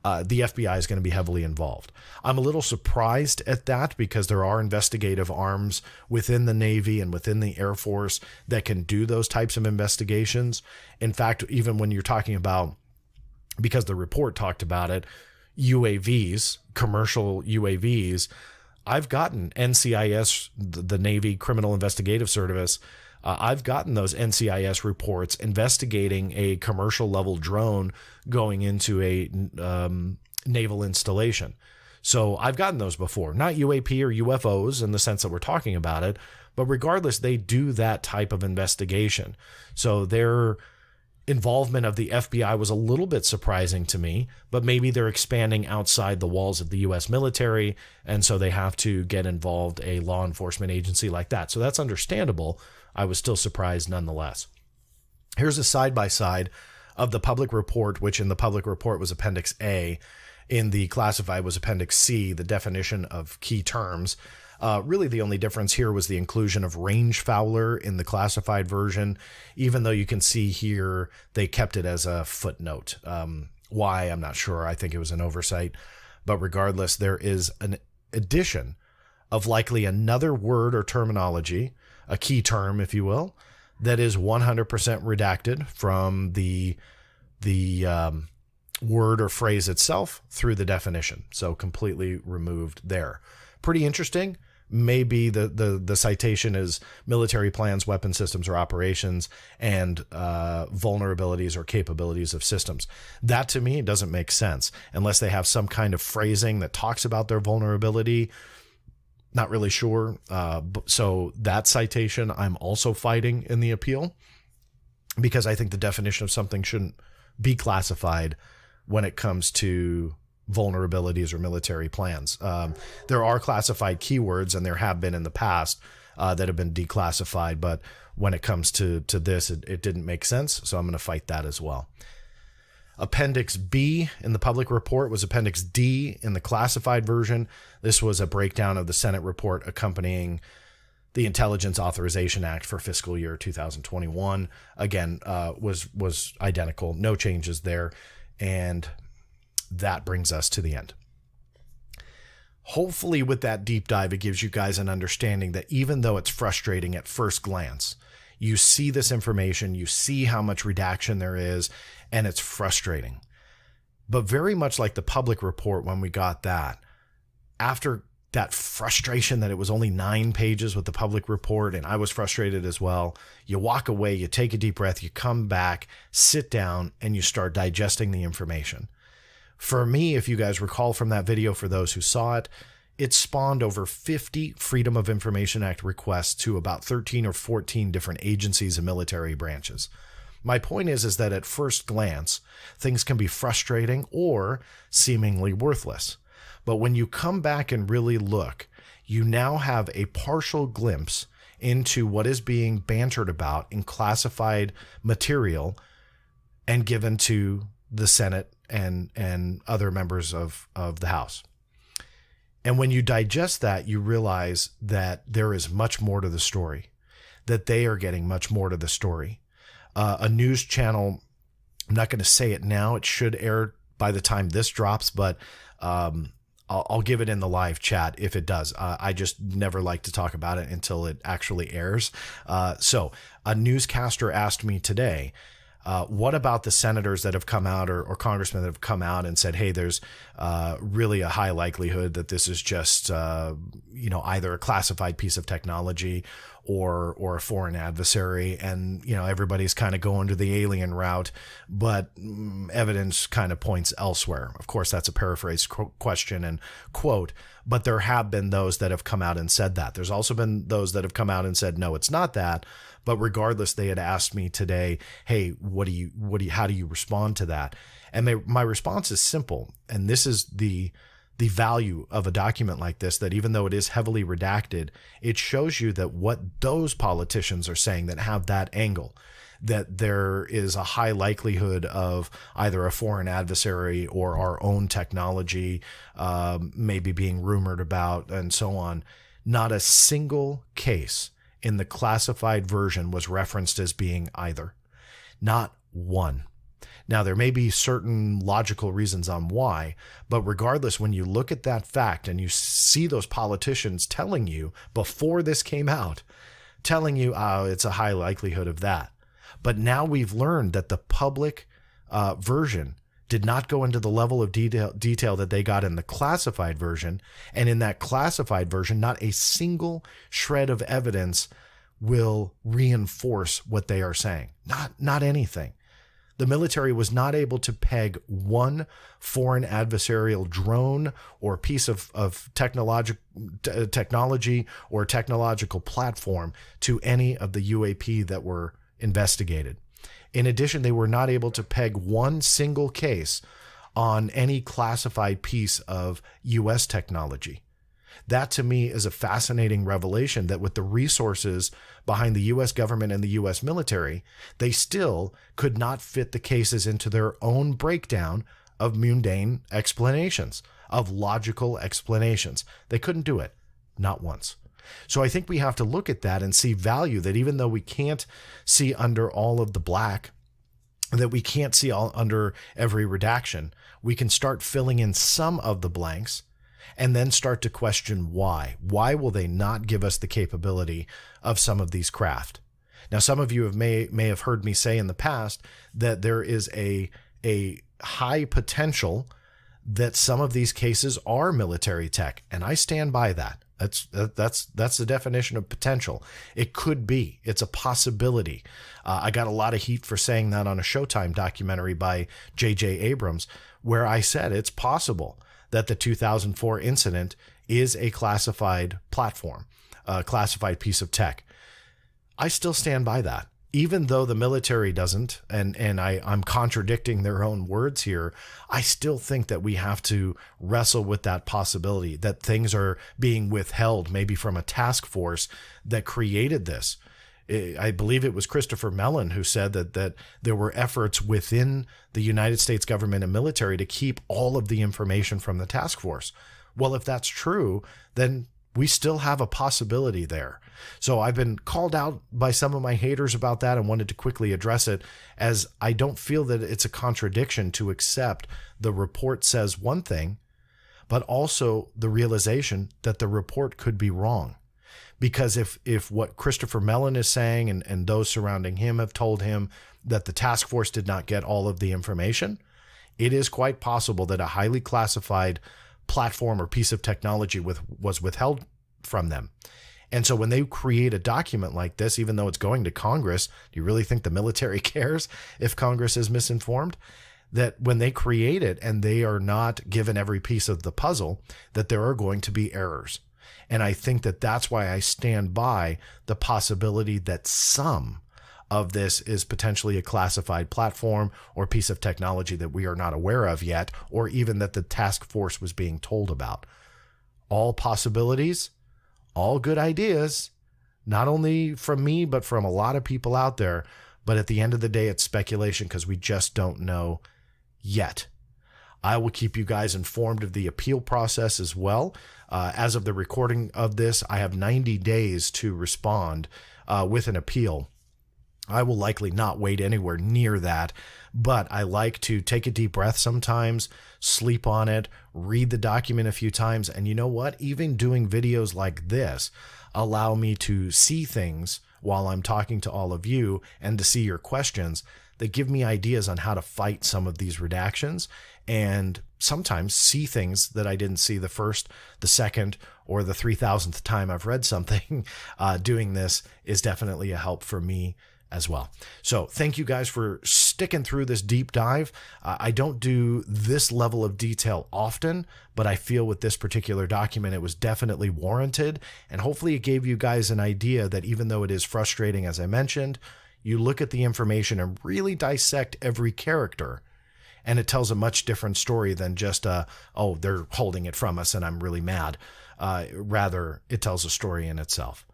the FBI is going to be heavily involved. I'm a little surprised at that because there are investigative arms within the Navy and within the Air Force that can do those types of investigations. In fact, even when you're talking about, because the report talked about it, UAVs, commercial UAVs, I've gotten NCIS, the Navy Criminal Investigative Service, I've gotten those NCIS reports investigating a commercial level drone going into a naval installation. So I've gotten those before, not UAP or UFOs in the sense that we're talking about it, but regardless, they do that type of investigation. So their involvement of the FBI was a little bit surprising to me, but maybe they're expanding outside the walls of the U.S. military, and so they have to get involved a law enforcement agency like that. So that's understandable. I was still surprised nonetheless. Here's a side-by-side of the public report, which in the public report was Appendix A. In the classified was Appendix C, the definition of key terms. Really, the only difference here was the inclusion of range fowler in the classified version, even though you can see here they kept it as a footnote. Why, I'm not sure. I think it was an oversight. But regardless, there is an addition of likely another word or terminology, a key term, if you will, that is 100% redacted from the word or phrase itself through the definition. So completely removed there. Pretty interesting. Maybe the citation is military plans, weapon systems, or operations, and vulnerabilities or capabilities of systems. That to me doesn't make sense unless they have some kind of phrasing that talks about their vulnerability. Not really sure. So that citation I'm also fighting in the appeal because I think the definition of something shouldn't be classified when it comes to vulnerabilities or military plans. There are classified keywords, and there have been in the past that have been declassified, but when it comes to this, it didn't make sense, so I'm going to fight that as well. Appendix B in the public report was Appendix D in the classified version. This was a breakdown of the Senate report accompanying the Intelligence Authorization Act for fiscal year 2021. Again, was identical, no changes there, and that brings us to the end. Hopefully with that deep dive, it gives you guys an understanding that even though it's frustrating at first glance, you see this information, you see how much redaction there is, and it's frustrating. But very much like the public report when we got that, after that frustration that it was only 9 pages with the public report, and I was frustrated as well, you walk away, you take a deep breath, you come back, sit down, and you start digesting the information. For me, if you guys recall from that video, for those who saw it, it spawned over 50 Freedom of Information Act requests to about 13 or 14 different agencies and military branches. My point is that at first glance, things can be frustrating or seemingly worthless. But when you come back and really look, you now have a partial glimpse into what is being bantered about in classified material and given to the Senate and other members of the House. And when you digest that, you realize that there is much more to the story, that they are getting much more to the story. A news channel, I'm not going to say it now, it should air by the time this drops, but I'll give it in the live chat if it does. I just never like to talk about it until it actually airs. So a newscaster asked me today, what about the senators that have come out or congressmen that have come out and said, hey, there's really a high likelihood that this is just, either a classified piece of technology or a foreign adversary, and everybody's kind of going to the alien route, but evidence kind of points elsewhere. Of course, that's a paraphrased question and quote, but there have been those that have come out and said that. There's also been those that have come out and said, no, it's not that. But regardless, they had asked me today, hey, how do you respond to that? And my response is simple, and this is the value of a document like this, that even though it is heavily redacted, it shows you that what those politicians are saying that have that angle, that there is a high likelihood of either a foreign adversary or our own technology maybe being rumored about and so on. Not a single case in the classified version was referenced as being either. Not one. Now, there may be certain logical reasons on why, but regardless, when you look at that fact and you see those politicians telling you before this came out, telling you, oh, it's a high likelihood of that. But now we've learned that the public version did not go into the level of detail that they got in the classified version. And in that classified version, not a single shred of evidence will reinforce what they are saying. Not anything. The military was not able to peg one foreign adversarial drone or piece of technology or technological platform to any of the UAP that were investigated. In addition, they were not able to peg one single case on any classified piece of U.S. technology. That to me is a fascinating revelation, that with the resources behind the U.S. government and the U.S. military, they still could not fit the cases into their own breakdown of mundane explanations, of logical explanations. They couldn't do it, not once. So I think we have to look at that and see value, that even though we can't see under all of the black, that we can't see all under every redaction, we can start filling in some of the blanks and then start to question why. Why will they not give us the capability of some of these craft? Now, some of you may have heard me say in the past that there is a high potential that some of these cases are military tech, and I stand by that. That's the definition of potential. It could be. It's a possibility. I got a lot of heat for saying that on a Showtime documentary by J.J. Abrams, where I said it's possible that the 2004 incident is a classified platform, a classified piece of tech. I still stand by that. Even though the military doesn't, and I'm contradicting their own words here, I still think that we have to wrestle with that possibility that things are being withheld, maybe from a task force that created this. I believe it was Christopher Mellon who said that there were efforts within the United States government and military to keep all of the information from the task force. Well, if that's true, then we still have a possibility there. So I've been called out by some of my haters about that and wanted to quickly address it, as I don't feel that it's a contradiction to accept the report says one thing, but also the realization that the report could be wrong. Because if what Christopher Mellon is saying and those surrounding him have told him that the task force did not get all of the information, it is quite possible that a highly classified platform or piece of technology was withheld from them. And so when they create a document like this, even though it's going to Congress, do you really think the military cares if Congress is misinformed? That when they create it and they are not given every piece of the puzzle, that there are going to be errors. And I think that that's why I stand by the possibility that some of this is potentially a classified platform or piece of technology that we are not aware of yet, or even that the task force was being told about. All possibilities, all good ideas, not only from me, but from a lot of people out there. But at the end of the day, it's speculation because we just don't know yet. I will keep you guys informed of the appeal process as well. As of the recording of this, I have 90 days to respond with an appeal. I will likely not wait anywhere near that, but I like to take a deep breath sometimes, sleep on it, read the document a few times, and you know what? Even doing videos like this allow me to see things while I'm talking to all of you and to see your questions that give me ideas on how to fight some of these redactions and sometimes see things that I didn't see the first, the second, or the 3,000th time I've read something. Doing this is definitely a help for me as well. So thank you guys for sticking through this deep dive. I don't do this level of detail often, but I feel with this particular document, it was definitely warranted. And hopefully it gave you guys an idea that even though it is frustrating, as I mentioned, you look at the information and really dissect every character, and it tells a much different story than just oh, they're holding it from us and I'm really mad. Rather, it tells a story in itself.